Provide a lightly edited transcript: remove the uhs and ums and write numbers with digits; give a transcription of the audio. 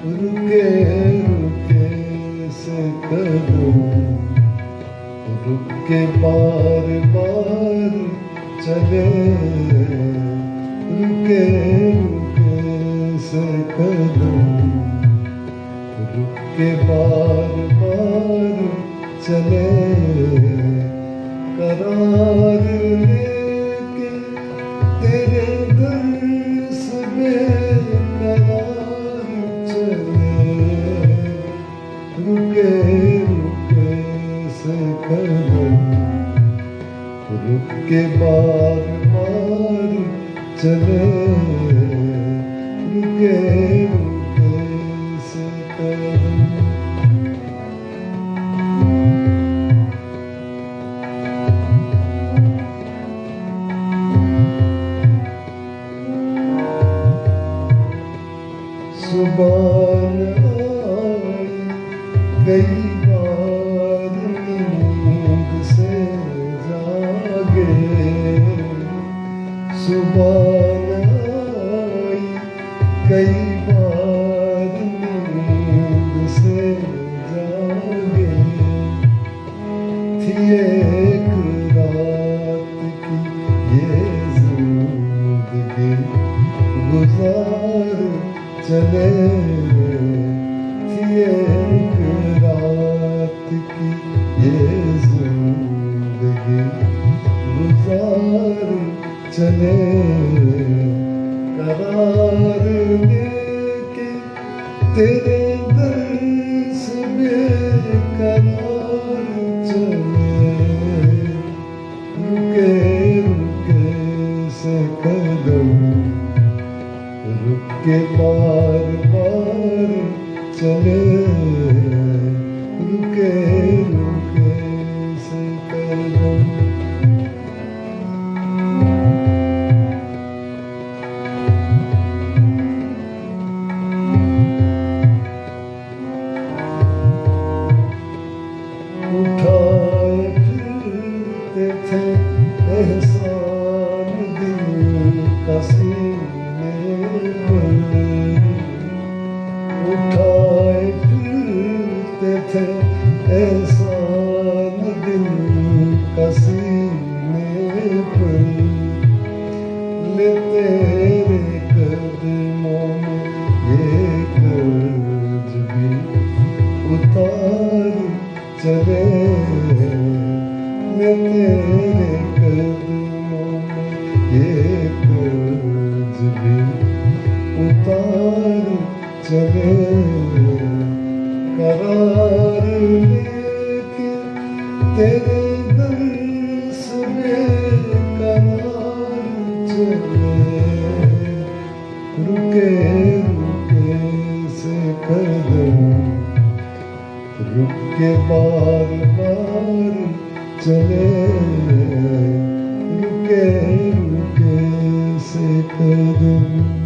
रुके रुके से कदम रुक के बार बार चले, रुके रुके से कदम रुक के बार बार चले, करार लेके तेरे घर से बेकरार चले, रुके रुके से कदम रुक के बार बार चले, रुके रुके से कदम। सुबह आई कई बार नींद से जागे, सुबह आई कई बार नींद से जागे, थी एक रात की ये जिंदगी गुजार चले, थी एक रात की ये जिंदगी गुजार चले, करार लेके तेरे दर से बेकरार चले, रुके रुके से कदम रुक के बार बार चले, रुके रुके से कदम। उठाए फिरते थे एहसान दिल का सीने पर, उठाए फिरते थे एहसान दिल का सीने पर, ले तेरे कदमों में ये कर्ज भी उतार चले, ले तेरे कदमों में ये कर्ज भी उतार चले, करार लेके तेरे दर से बेकरार चले, रुके रुके से कदम रुक के बार बार चले, रुके रुके से कदम।